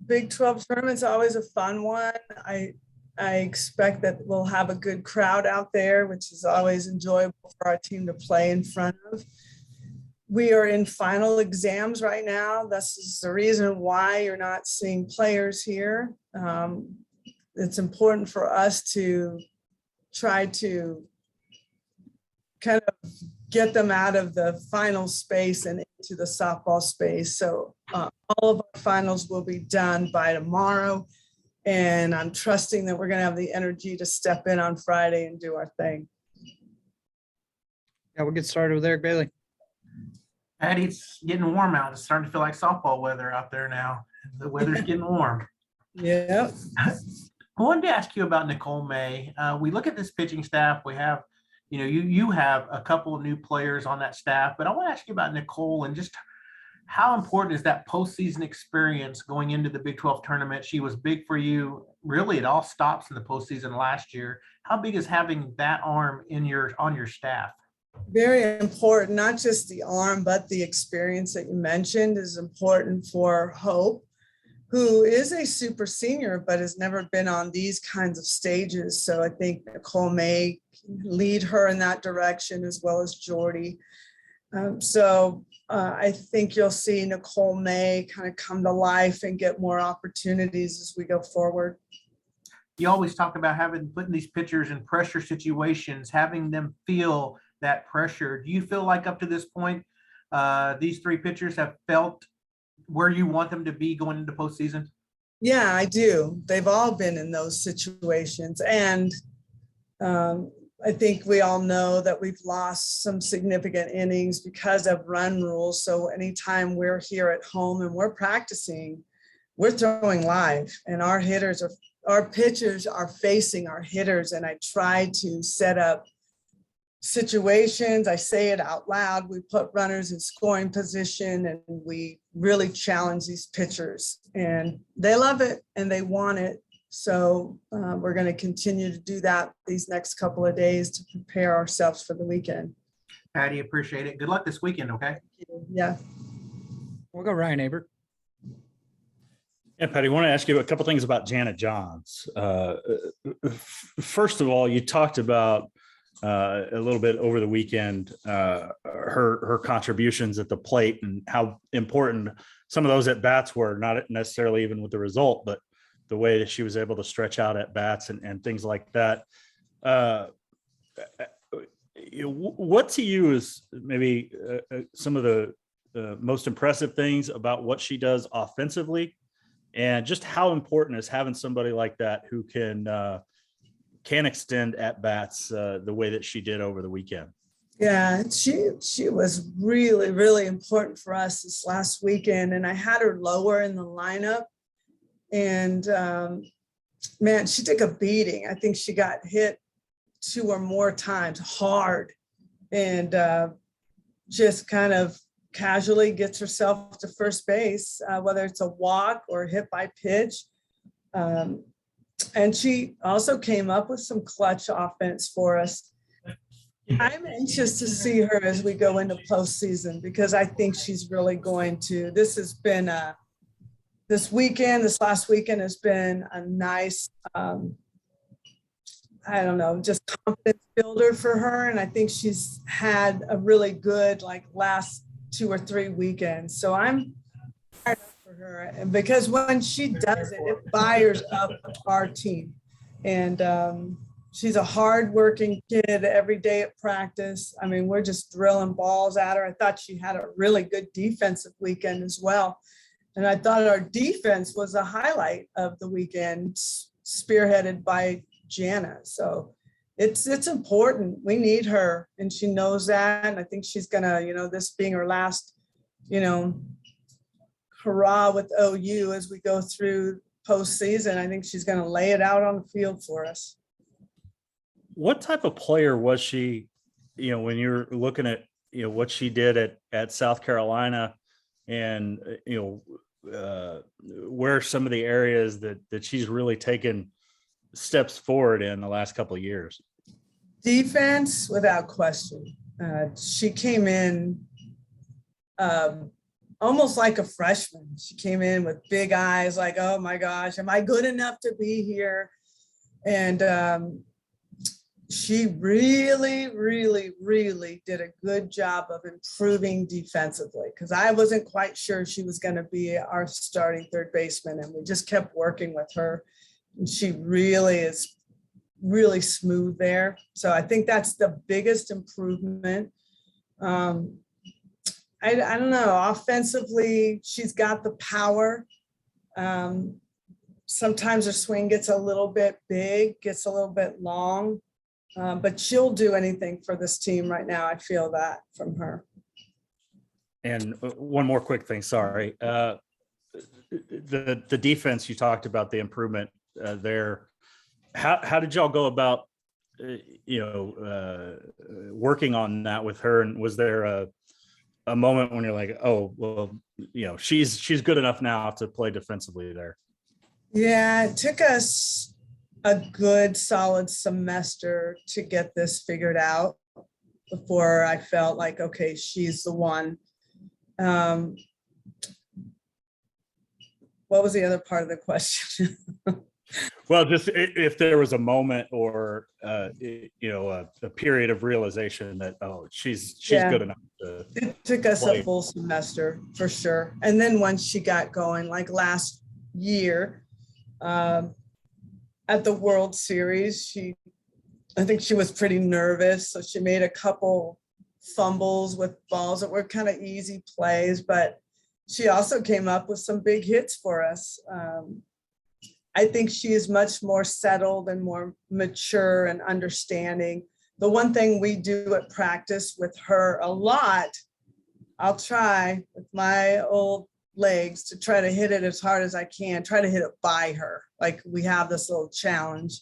Big 12 tournament's always a fun one. I expect that we'll have a good crowd out there, which is always enjoyable for our team to play in front of. We are in final exams right now. This is the reason why you're not seeing players here. It's important for us to try to kind of get them out of the final space and into the softball space. So all of our finals will be done by tomorrow. And I'm trusting that we're going to have the energy to step in on Friday and do our thing. Yeah, we'll get started with Eric Bailey. Patty, it's getting warm out. It's starting to feel like softball weather out there now. The weather's getting warm. Yeah. I wanted to ask you about Nicole May. We look at this pitching staff. We have, you have a couple of new players on that staff, but I want to ask you about Nicole and just how important is that postseason experience going into the Big 12 tournament? She was big for you. Really, it all stops in the postseason last year. How big is having that arm on your staff? Very important, not just the arm, but the experience that you mentioned is important for Hope, who is a super senior, but has never been on these kinds of stages. So I think Nicole May can lead her in that direction, as well as Jordy. I think you'll see Nicole May kind of come to life and get more opportunities as we go forward. You always talk about putting these pitchers in pressure situations, having them feel that pressure. Do you feel like up to this point, these three pitchers have felt where you want them to be going into postseason? Yeah, I do. They've all been in those situations. And I think we all know that we've lost some significant innings because of run rules. So anytime we're here at home and we're practicing, we're throwing live, and our pitchers are facing our hitters. And I try to set up situations. I say it out loud. We put runners in scoring position, and we really challenge these pitchers, and they love it and they want it. So we're going to continue to do that these next couple of days to prepare ourselves for the weekend. Patty, appreciate it. Good luck this weekend. Okay. Yeah. We'll go Ryan Aber. Yeah, Patty, I want to ask you a couple things about Jana Johns. First of all, you talked about a little bit over the weekend, her contributions at the plate and how important some of those at bats were, not necessarily even with the result, but the way that she was able to stretch out at bats and things like that. What to you is maybe some of the most impressive things about what she does offensively, and just how important is having somebody like that who can extend at bats the way that she did over the weekend? Yeah, she was really, really important for us this last weekend, and I had her lower in the lineup. And man, she took a beating. I think she got hit 2 or more times hard, and just kind of casually gets herself to first base, whether it's a walk or hit by pitch. And she also came up with some clutch offense for us. I'm anxious to see her as we go into postseason, because I think she's really going to. This last weekend has been a nice, just confidence builder for her. And I think she's had a really good, last 2 or 3 weekends. So I'm fired up for her. And because when she does it, it fires up our team. And she's a hardworking kid every day at practice. I mean, we're just drilling balls at her. I thought she had a really good defensive weekend as well. And I thought our defense was a highlight of the weekend, spearheaded by Jana. So it's important. We need her, and she knows that. And I think she's gonna, this being her last, hurrah with OU as we go through postseason, I think she's gonna lay it out on the field for us. What type of player was she, when you're looking at, what she did at South Carolina, and where some of the areas that she's really taken steps forward in the last couple of years? Defense, without question. She came in almost like a freshman. She came in with big eyes, like, oh my gosh, am I good enough to be here? And she really, really, really did a good job of improving defensively, because I wasn't quite sure she was going to be our starting third baseman. And we just kept working with her. And she really is really smooth there. So I think that's the biggest improvement. I don't know, offensively, she's got the power. Sometimes her swing gets a little bit big, gets a little bit long, but she'll do anything for this team right now. I feel that from her. And one more quick thing, sorry. The defense, you talked about the improvement there. How did y'all go about, working on that with her? And was there a moment when you're like, oh, well, she's good enough now to play defensively there? Yeah, it took us a good solid semester to get this figured out before I felt like, okay, she's the one. What was the other part of the question? Well, just if there was a moment or a period of realization that, oh, she's good enough to It took us play. a full semester for sure. And then once she got going, like last year at the World Series, I think she was pretty nervous. So she made a couple fumbles with balls that were kind of easy plays, but she also came up with some big hits for us. I think she is much more settled and more mature and understanding. The one thing we do at practice with her a lot, I'll try with my old legs to try to hit it as hard as I can, try to hit it by her. Like we have this little challenge.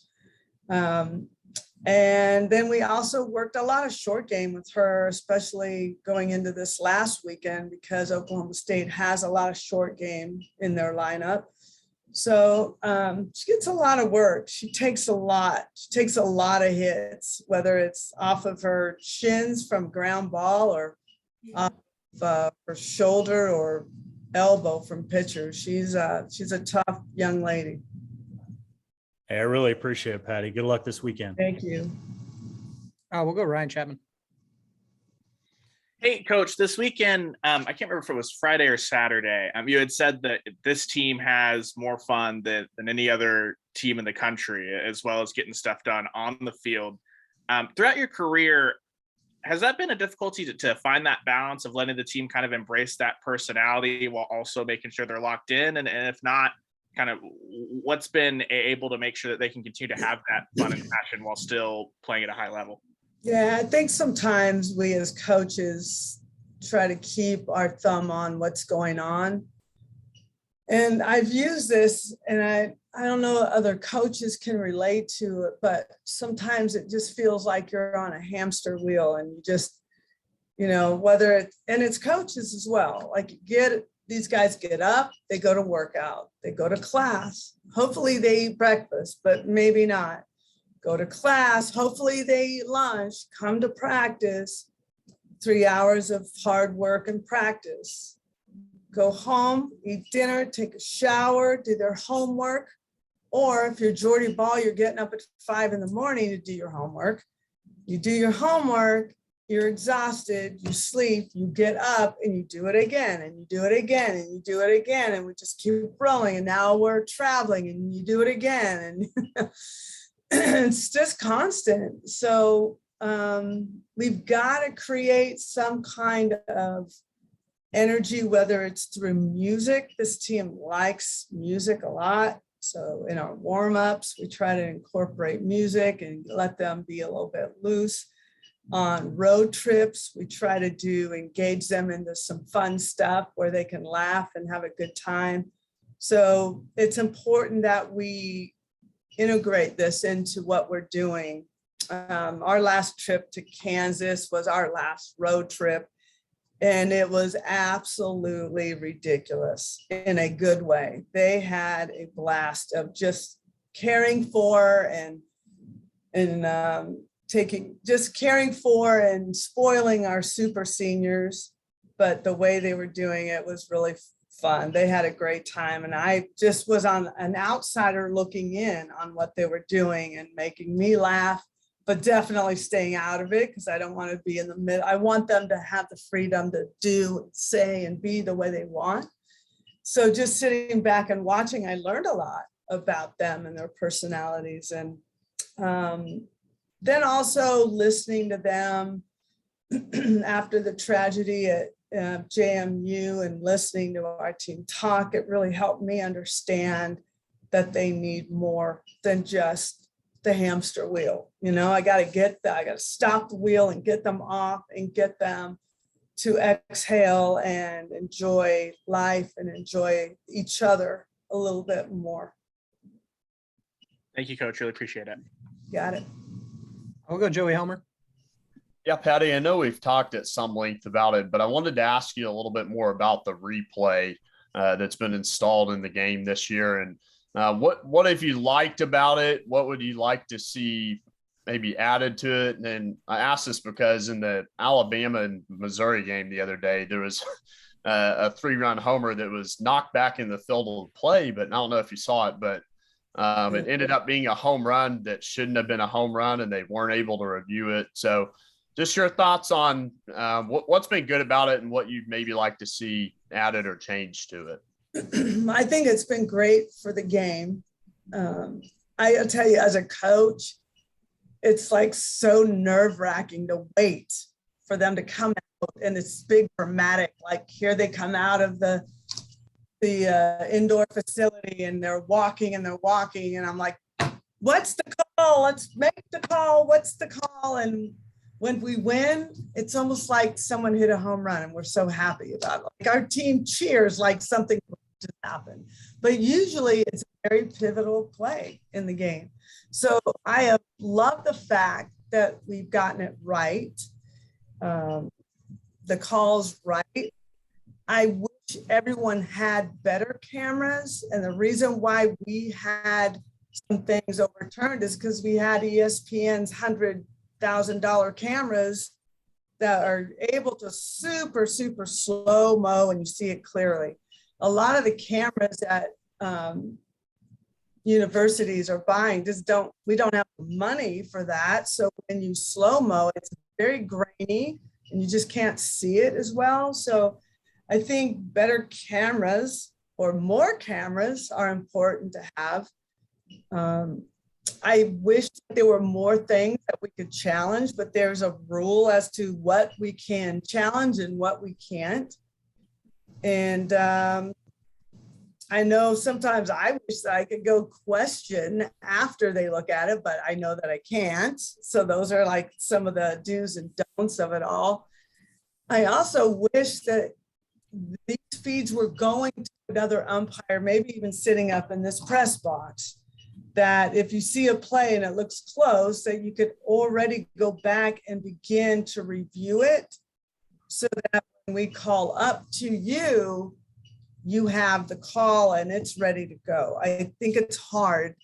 And then we also worked a lot of short game with her, especially going into this last weekend, because Oklahoma State has a lot of short game in their lineup. So she gets a lot of work. She takes a lot of hits, whether it's off of her shins from ground ball or off of her shoulder or elbow from pitchers. She's a tough young lady. Hey, I really appreciate it, Patty. Good luck this weekend. Thank you. We'll go Ryan Chapman. Hey, Coach, this weekend, I can't remember if it was Friday or Saturday. You had said that this team has more fun than any other team in the country, as well as getting stuff done on the field. Throughout your career, has that been a difficulty to find that balance of letting the team kind of embrace that personality while also making sure they're locked in? And if not, kind of what's been able to make sure that they can continue to have that fun and passion while still playing at a high level? Yeah, I think sometimes we as coaches try to keep our thumb on what's going on. And I've used this, and I don't know other coaches can relate to it, but sometimes it just feels like you're on a hamster wheel and you just, whether it's, and it's coaches as well, like these guys get up, they go to workout, they go to class, hopefully they eat breakfast, but maybe not. Go to class, hopefully they eat lunch, come to practice, 3 hours of hard work and practice. Go home, eat dinner, take a shower, do their homework. Or if you're Jordy Ball, you're getting up at 5 a.m. to do your homework. You do your homework, you're exhausted, you sleep, you get up and you do it again, and you do it again, and you do it again. And we just keep rolling. And now we're traveling and you do it again. And it's just constant. So we've got to create some kind of energy, whether it's through music. This team likes music a lot. So in our warm-ups, we try to incorporate music and let them be a little bit loose. On road trips, we try to engage them into some fun stuff where they can laugh and have a good time. So it's important that we integrate this into what we're doing. Our last trip to Kansas was our last road trip, and it was absolutely ridiculous in a good way. They had a blast of just caring for and caring for and spoiling our super seniors. but the way they were doing it was really fun. They had a great time, and I just was on an outsider looking in on what they were doing and making me laugh, but definitely staying out of it because I don't want to be in the middle. I want them to have the freedom to do, say, and be the way they want. So just sitting back and watching, I learned a lot about them and their personalities. And then also listening to them after the tragedy at JMU and listening to our team talk, it really helped me understand that they need more than just the hamster wheel. You know, I got to stop the wheel and get them off and get them to exhale and enjoy life and enjoy each other a little bit more. Thank you, Coach. Really appreciate it. Got it. I'll go Joey Helmer. Yeah, Patty, I know we've talked at some length about it, but I wanted to ask you a little bit more about the replay that's been installed in the game this year. And what have you liked about it? What would you like to see maybe added to it? And then I asked this because in the Alabama and Missouri game the other day, there was a 3-run homer that was knocked back in the field of play, but I don't know if you saw it, but it ended up being a home run that shouldn't have been a home run, and they weren't able to review it. So just your thoughts on what's been good about it and what you'd maybe like to see added or changed to it. I think it's been great for the game. I'll tell you, as a coach, it's like so nerve-wracking to wait for them to come out, and it's big dramatic. Like here they come out of the indoor facility and they're walking, and I'm like, what's the call? Let's make the call. What's the call? And when we win, it's almost like someone hit a home run and we're so happy about it. Like our team cheers like something just happened. But usually it's a very pivotal play in the game. So I have loved the fact that we've gotten it right. The calls right. I wish everyone had better cameras. And the reason why we had some things overturned is because we had ESPN's $100,000 cameras that are able to super slow-mo, and you see it clearly. A lot of the cameras that universities are buying we don't have the money for that. So when you slow-mo, it's very grainy and you just can't see it as well. So I think better cameras or more cameras are important to have. I wish there were more things that we could challenge, but there's a rule as to what we can challenge and what we can't. And I know sometimes I wish that I could go question after they look at it, but I know that I can't. So those are like some of the do's and don'ts of it all. I also wish that these feeds were going to another umpire, maybe even sitting up in this press box, that if you see a play and it looks close, that you could already go back and begin to review it so that when we call up to you, you have the call and it's ready to go. I think it's hard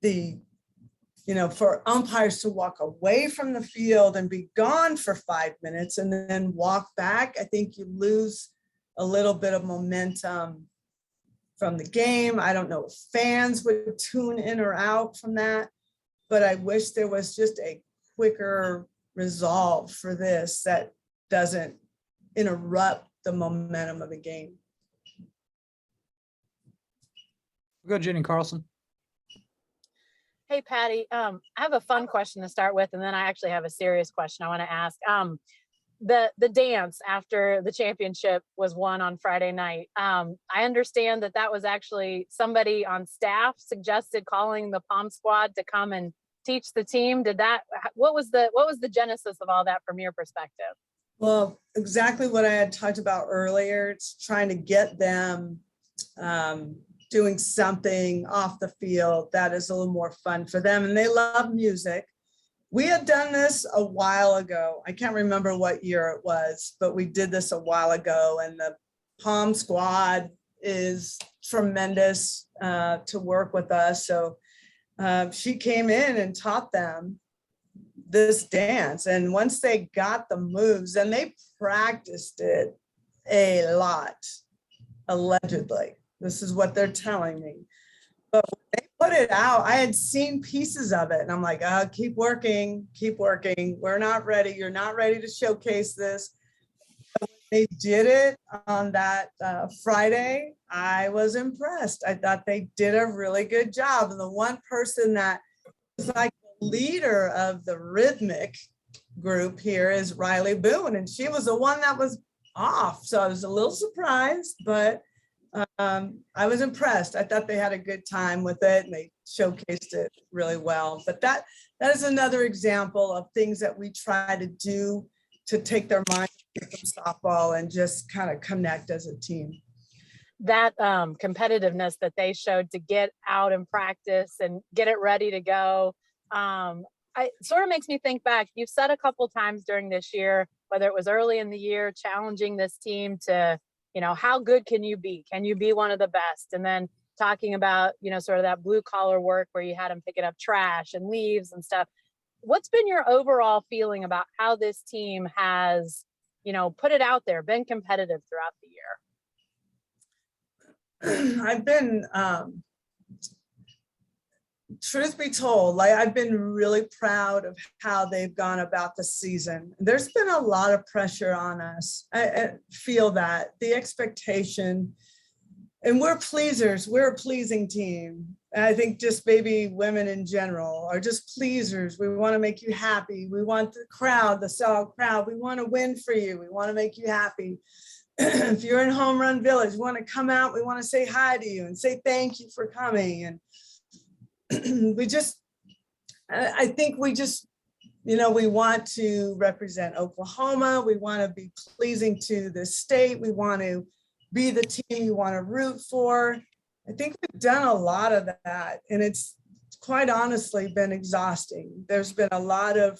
for umpires to walk away from the field and be gone for 5 minutes and then walk back. I think you lose a little bit of momentum from the game. I don't know if fans would tune in or out from that, but I wish there was just a quicker resolve for this that doesn't interrupt the momentum of the game. We'll go Jenny Carlson. Hey, Patty, I have a fun question to start with, and then I actually have a serious question I want to ask. The dance after the championship was won on Friday night. I understand that was actually somebody on staff suggested calling the Palm Squad to come and teach the team. What was the genesis of all that from your perspective? Well, exactly what I had talked about earlier. It's trying to get them doing something off the field that is a little more fun for them. And they love music. We had done this a while ago. I can't remember what year it was, but we did this a while ago. And the Palm Squad is tremendous to work with us. So she came in and taught them this dance. And once they got the moves, and they practiced it a lot, allegedly. This is what they're telling me. But when they put it out, I had seen pieces of it and I'm like, oh, keep working, keep working. We're not ready. You're not ready to showcase this. But when they did it on that Friday, I was impressed. I thought they did a really good job. And the one person that was like the leader of the rhythmic group here is Riley Boone. And she was the one that was off. So I was a little surprised, but I was impressed. I thought they had a good time with it and they showcased it really well. But that is another example of things that we try to do to take their mind from softball and just kind of connect as a team. That competitiveness that they showed to get out and practice and get it ready to go. It sort of makes me think back. You've said a couple times during this year, whether it was early in the year, challenging this team to, how good can you be? Can you be one of the best? And then talking about, sort of that blue collar work where you had them picking up trash and leaves and stuff. What's been your overall feeling about how this team has, put it out there, been competitive throughout the year? I've been, truth be told, I've been really proud of how they've gone about the season. There's been a lot of pressure on us. I feel that the expectation, and we're pleasers. We're a pleasing team. And I think just maybe women in general are just pleasers. We want to make you happy. We want the crowd, the solid crowd. We want to win for you. We want to make you happy. If you're in Home Run Village, we want to come out. We want to say hi to you and say thank you for coming. And I think we just, we want to represent Oklahoma. We want to be pleasing to the state. We want to be the team you want to root for. I think we've done a lot of that, and it's quite honestly been exhausting. There's been a lot of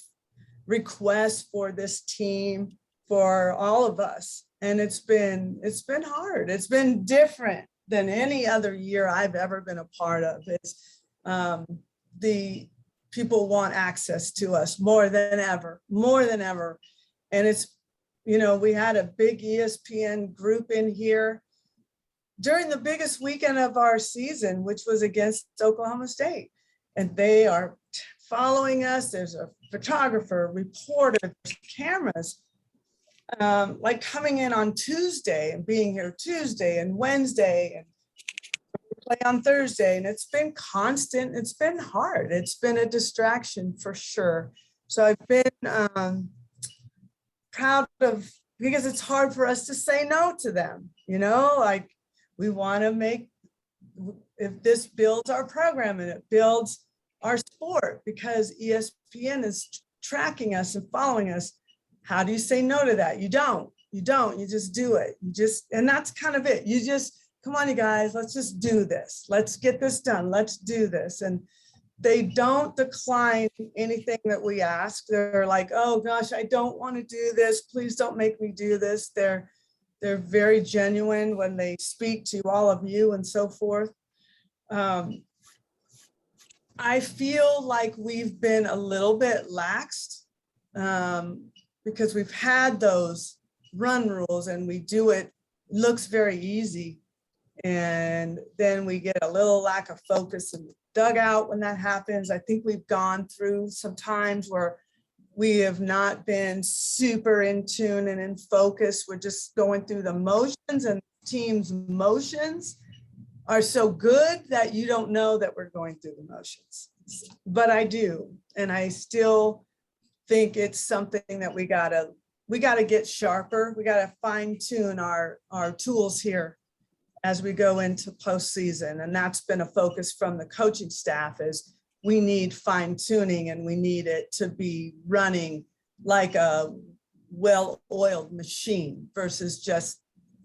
requests for this team for all of us, and it's been hard. It's been different than any other year I've ever been a part of. It's the people want access to us more than ever. And it's, we had a big ESPN group in here during the biggest weekend of our season, which was against Oklahoma State. And they are following us. There's a photographer, reporter, there's cameras, coming in on Tuesday and being here Tuesday and Wednesday and play on Thursday. And it's been constant. It's been hard. It's been a distraction for sure. So I've been proud of, because it's hard for us to say no to them. We want to make, if this builds our program and it builds our sport, because ESPN is tracking us and following us. How do you say no to that? You don't, you just do it. And that's kind of it. You just, come on, you guys, let's just do this. Let's get this done. Let's do this. And they don't decline anything that we ask. They're like, oh gosh, I don't want to do this. Please don't make me do this. They're very genuine when they speak to all of you and so forth. I feel like we've been a little bit laxed because we've had those run rules and we do it, looks very easy. And then we get a little lack of focus in the dugout when that happens. I think we've gone through some times where we have not been super in tune and in focus. We're just going through the motions, and the team's motions are so good that you don't know that we're going through the motions. But I do, and I still think it's something that we gotta get sharper. We gotta fine tune our tools here as we go into postseason. And that's been a focus from the coaching staff, is we need fine tuning and we need it to be running like a well-oiled machine versus just,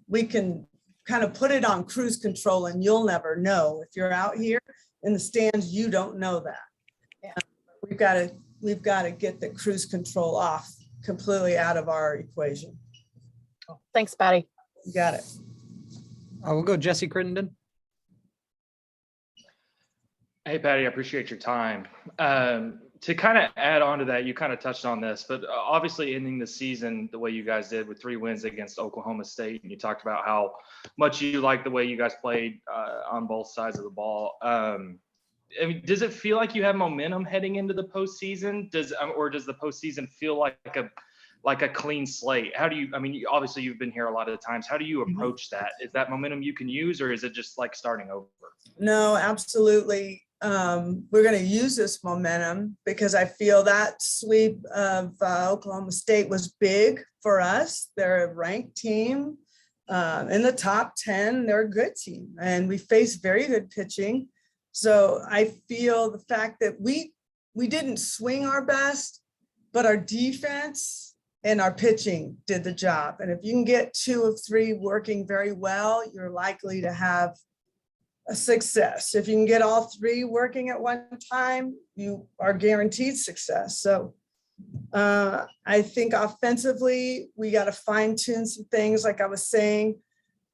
we can kind of put it on cruise control and you'll never know. If you're out here in the stands, you don't know that. Yeah. We've got to get the cruise control off, completely out of our equation. Thanks, Patty. You got it. We'll go Jesse Crittenden. Hey, Patty, I appreciate your time. to kind of add on to that, you kind of touched on this, but obviously ending the season the way you guys did with 3 wins against Oklahoma State, and you talked about how much you like the way you guys played on both sides of the ball. I mean, does it feel like you have momentum heading into the postseason? Or does the postseason feel like a clean slate? How do you? I mean, obviously you've been here a lot of the times. How do you approach that? Is that momentum you can use, or is it just like starting over? No, absolutely. We're going to use this momentum because I feel that sweep of Oklahoma State was big for us. They're a ranked team in the top 10. They're a good team, and we faced very good pitching. So I feel the fact that we didn't swing our best, but our defense and our pitching did the job. And if you can get 2 of 3 working very well, you're likely to have a success. If you can get all 3 working at one time, you are guaranteed success. So I think offensively, we got to fine tune some things, like I was saying,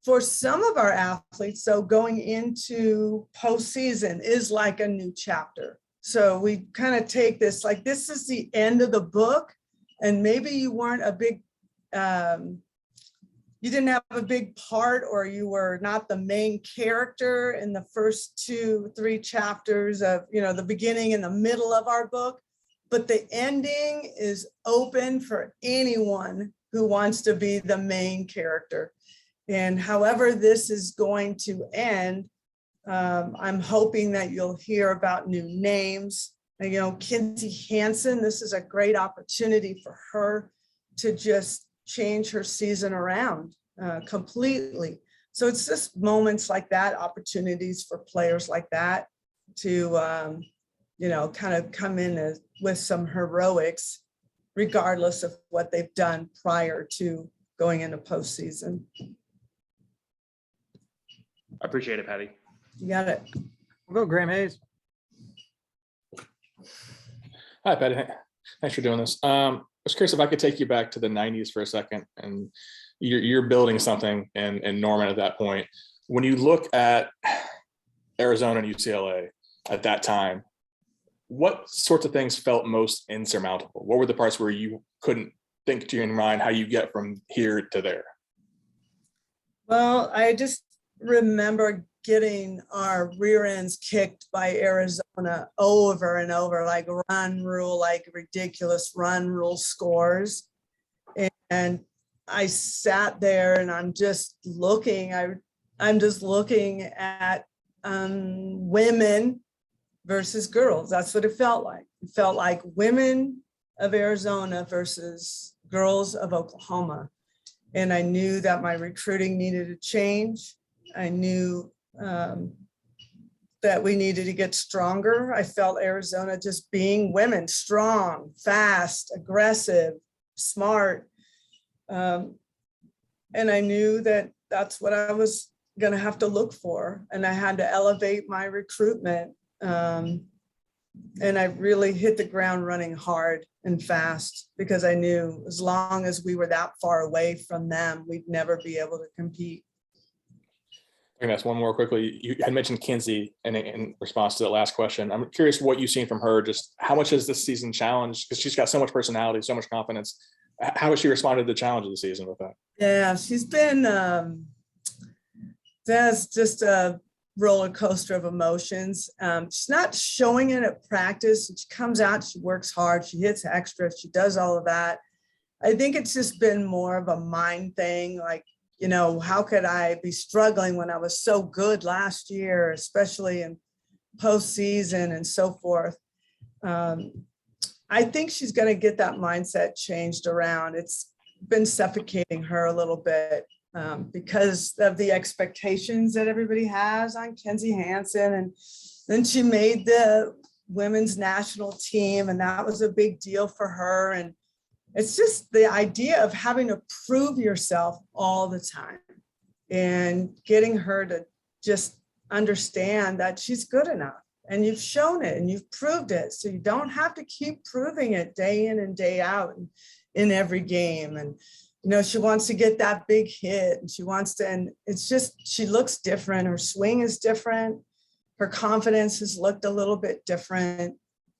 for some of our athletes. So going into postseason is like a new chapter. So we kind of take this, like this is the end of the book, and maybe you weren't a big, you didn't have a big part, or you were not the main character in the first 2-3 chapters of, the beginning and the middle of our book, but the ending is open for anyone who wants to be the main character. And however this is going to end, I'm hoping that you'll hear about new names. Kinsy Hansen, this is a great opportunity for her to just change her season around completely. So it's just moments like that, opportunities for players like that to, kind of come in with some heroics, regardless of what they've done prior to going into postseason. I appreciate it, Patty. You got it. We'll go Graham Hayes. Hi, Patty. Thanks for doing this. I was curious if I could take you back to the 90s for a second, and you're building something in Norman at that point. When you look at Arizona and UCLA at that time, what sorts of things felt most insurmountable? What were the parts where you couldn't think to your mind how you get from here to there? Well, I just remember getting our rear ends kicked by Arizona over and over, like run rule, like ridiculous run rule scores. And I sat there and I'm just looking, I'm just looking at women versus girls. That's what it felt like. It felt like women of Arizona versus girls of Oklahoma. And I knew that my recruiting needed to change. I knew that we needed to get stronger. I felt Arizona just being women, strong, fast, aggressive, smart. And I knew that that's what I was going to have to look for. And I had to elevate my recruitment. And I really hit the ground running hard and fast, because I knew as long as we were that far away from them, we'd never be able to compete. I can ask one more quickly. You had mentioned Kinsy in response to the last question. I'm curious what you've seen from her. Just how much has this season challenged? Because she's got so much personality, so much confidence. How has she responded to the challenge of the season with that? Yeah, she's been, that's just a roller coaster of emotions. She's not showing it at practice. She comes out, she works hard, she hits extra, she does all of that. I think it's just been more of a mind thing, like, how could I be struggling when I was so good last year, especially in postseason and so forth. I think she's going to get that mindset changed around. It's been suffocating her a little bit because of the expectations that everybody has on Kinsy Hansen. And then she made the women's national team, and that was a big deal for her. And it's just the idea of having to prove yourself all the time and getting her to just understand that she's good enough, and you've shown it and you've proved it. So you don't have to keep proving it day in and day out in every game. And, she wants to get that big hit, and she wants to, and it's just, she looks different. Her swing is different. Her confidence has looked a little bit different.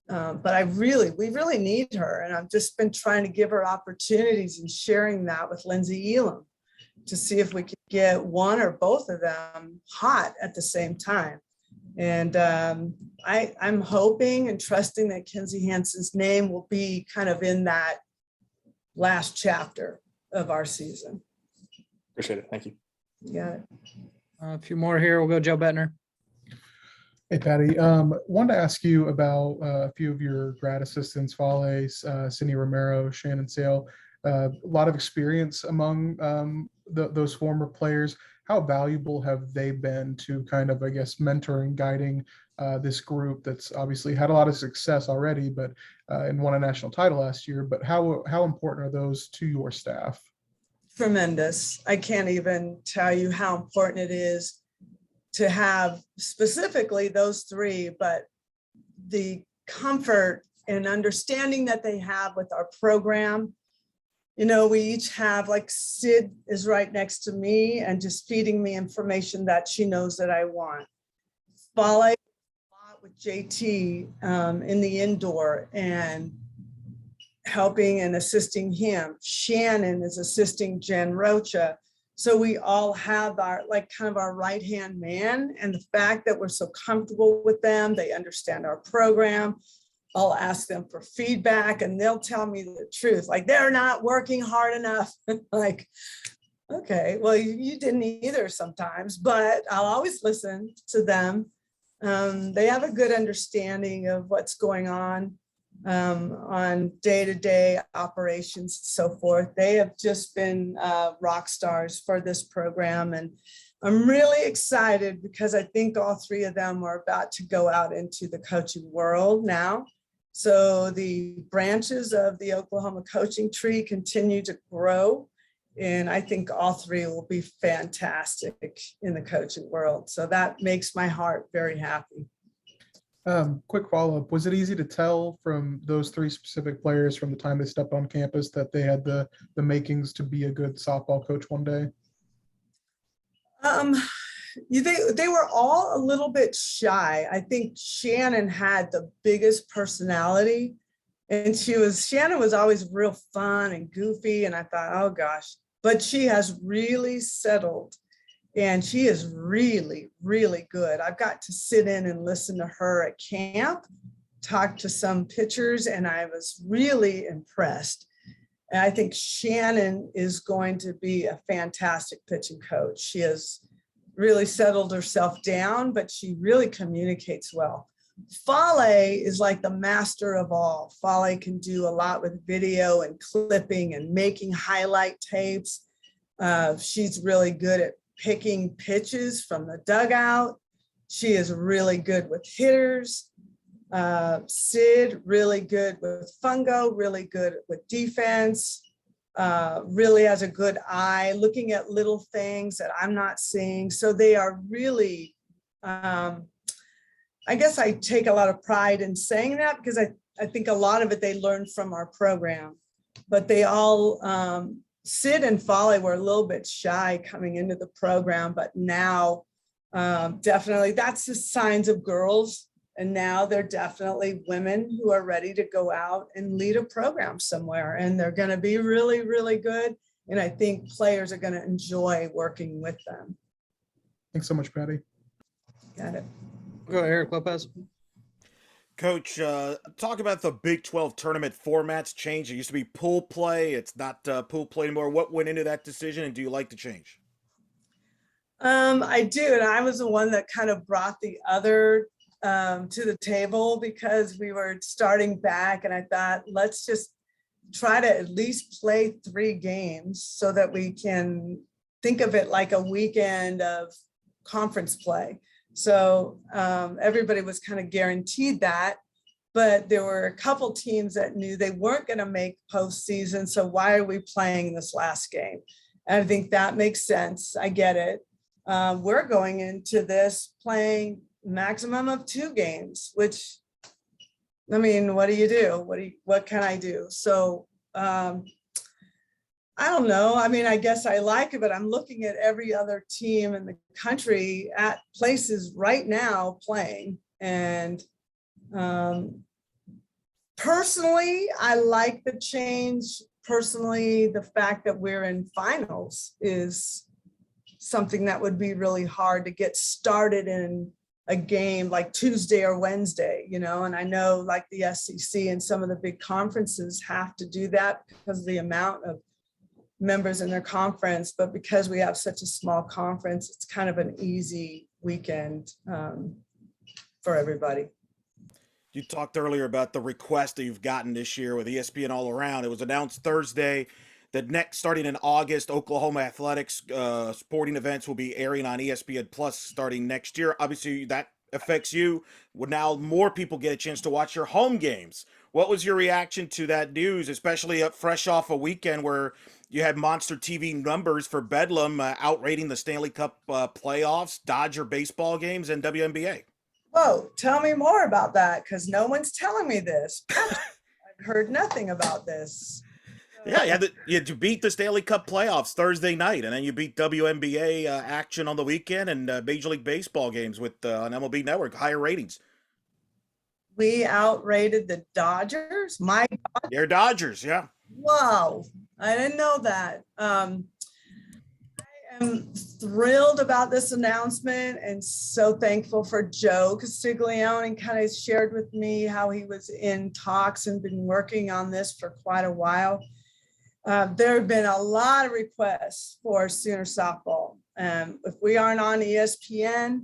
But we really need her. And I've just been trying to give her opportunities and sharing that with Lindsay Elam to see if we could get one or both of them hot at the same time. And I'm hoping and trusting that Kinsy Hansen's name will be kind of in that last chapter of our season. Appreciate it. Thank you. You got it. A few more here. We'll go Joe Bettner. Hey, Patty. Wanted to ask you about a few of your grad assistants, Fales, Cindy Romero, Shannon Sale. A lot of experience among those former players. How valuable have they been to kind of, I guess, mentoring, guiding this group that's obviously had a lot of success already, but and won a national title last year? But how important are those to your staff? Tremendous. I can't even tell you how important it is to have specifically those three, but the comfort and understanding that they have with our program. You know, we each have, like, Sid is right next to me and just feeding me information that she knows that I want. Fale with JT in the indoor and helping and assisting him. Shannon is assisting Jen Rocha. So we all have our, like, kind of our right-hand man, and the fact that we're so comfortable with them, they understand our program. I'll ask them for feedback and they'll tell me the truth. Like, they're not working hard enough. Like, okay, well, you didn't either sometimes, but I'll always listen to them. They have a good understanding of what's going on day-to-day operations and so forth. They have just been rock stars for this program. And I'm really excited because I think all three of them are about to go out into the coaching world now. So the branches of the Oklahoma coaching tree continue to grow. And I think all three will be fantastic in the coaching world. So that makes my heart very happy. Quick follow-up. Was it easy to tell from those three specific players from the time they stepped on campus that they had the makings to be a good softball coach one day? They were all a little bit shy. I think Shannon had the biggest personality, and Shannon was always real fun and goofy. And I thought, oh gosh, but she has really settled and she is really, really good. I've got to sit in and listen to her at camp, talk to some pitchers, and I was really impressed. And I think Shannon is going to be a fantastic pitching coach. She has really settled herself down, but she really communicates well. Fale is like the master of all. Fale can do a lot with video and clipping and making highlight tapes. She's really good at picking pitches from the dugout. She is really good with hitters. Sid, really good with fungo, really good with defense. Really has a good eye, looking at little things that I'm not seeing. So they are really, I guess I take a lot of pride in saying that because I think a lot of it they learned from our program. But they all, Sid and Fale were a little bit shy coming into the program, but now definitely that's the signs of girls. And now they're definitely women who are ready to go out and lead a program somewhere. And they're going to be really, really good. And I think players are going to enjoy working with them. Thanks so much, Patty. Got it. We'll go Eric Lopez. Coach, talk about the Big 12 tournament formats change. It used to be pool play. It's not pool play anymore. What went into that decision, and do you like the change? I do. And I was the one that kind of brought the other to the table because we were starting back, and I thought, let's just try to at least play 3 games so that we can think of it like a weekend of conference play. So everybody was kind of guaranteed that, but there were a couple teams that knew they weren't going to make postseason. So why are we playing this last game? And I think that makes sense. I get it. We're going into this playing maximum of 2 games, which, I mean, what do you do? What can I do? So I don't know. I mean, I guess I like it, but I'm looking at every other team in the country at places right now playing. And Personally, I like the change. Personally, the fact that we're in finals is something that would be really hard to get started in a game like Tuesday or Wednesday, you know, and I know like the SEC and some of the big conferences have to do that because of the amount of members in their conference, but because we have such a small conference, it's kind of an easy weekend for everybody. You talked earlier about the request that you've gotten this year with ESPN All Around. It was announced Thursday that next, starting in August, Oklahoma athletics sporting events will be airing on ESPN Plus starting next year. Obviously, that affects you. Well, now more people get a chance to watch your home games. What was your reaction to that news, especially fresh off a weekend where you had monster TV numbers for Bedlam outrating the Stanley Cup playoffs, Dodger baseball games, and WNBA? Whoa, tell me more about that, because no one's telling me this. I've heard nothing about this. Yeah, you had to beat the Stanley Cup playoffs Thursday night, and then you beat WNBA action on the weekend and Major League Baseball games with on MLB Network, higher ratings. We outrated the Dodgers. They're Dodgers, yeah. Wow, I didn't know that. I am thrilled about this announcement and so thankful for Joe Castiglione, kind of shared with me how he was in talks and been working on this for quite a while. There have been a lot of requests for Sooner softball. If we aren't on ESPN,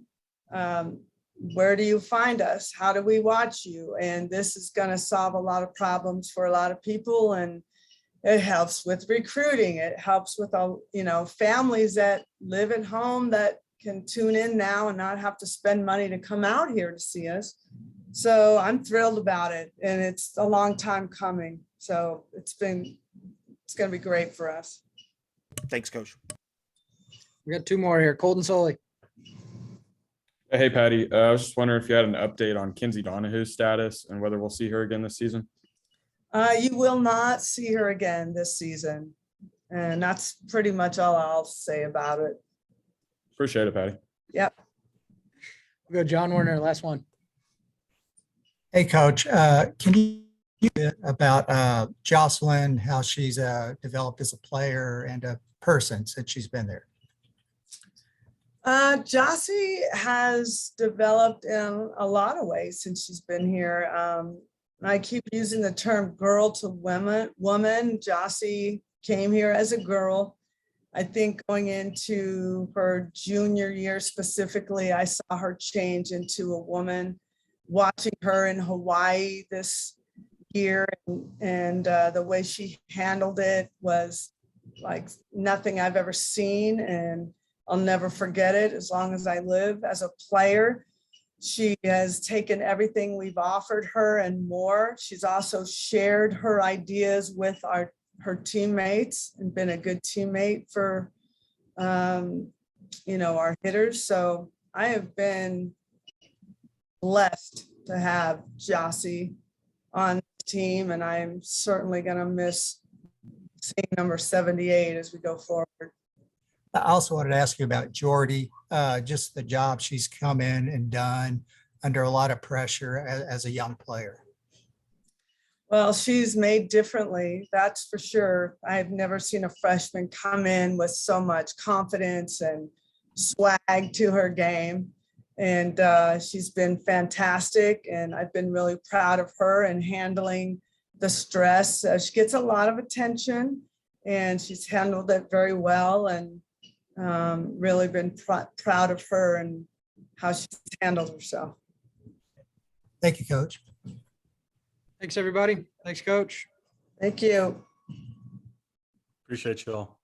where do you find us? How do we watch you? And this is going to solve a lot of problems for a lot of people. And it helps with recruiting. It helps with, families that live at home that can tune in now and not have to spend money to come out here to see us. So I'm thrilled about it. And it's a long time coming. So it's going to be great for us. Thanks, Coach. We got two more here. Colton Soley. Hey, Patty. I was just wondering if you had an update on Kinsey Donahue's status and whether we'll see her again this season. You will not see her again this season. And that's pretty much all I'll say about it. Appreciate it, Patty. Yep. We'll go John Warner, last one. Hey, Coach. Can you about Jocelyn, how she's developed as a player and a person since she's been there? Jossie has developed in a lot of ways since she's been here. I keep using the term girl to woman. Jossie came here as a girl. I think going into her junior year specifically, I saw her change into a woman. Watching her in Hawaii this year and the way she handled it was like nothing I've ever seen, and I'll never forget it as long as I live. As a player, she has taken everything we've offered her and more. She's also shared her ideas with her teammates and been a good teammate for our hitters. So I have been blessed to have Jossie on the team, and I'm certainly going to miss seeing number 78 as we go forward. I also wanted to ask you about Jordy, just the job she's come in and done under a lot of pressure as a young player. Well, she's made differently, that's for sure. I've never seen a freshman come in with so much confidence and swag to her game. And she's been fantastic. And I've been really proud of her and handling the stress. She gets a lot of attention and she's handled it very well, and really been proud of her and how she's handled herself. Thank you, Coach. Thanks, everybody. Thanks, Coach. Thank you. Appreciate you all.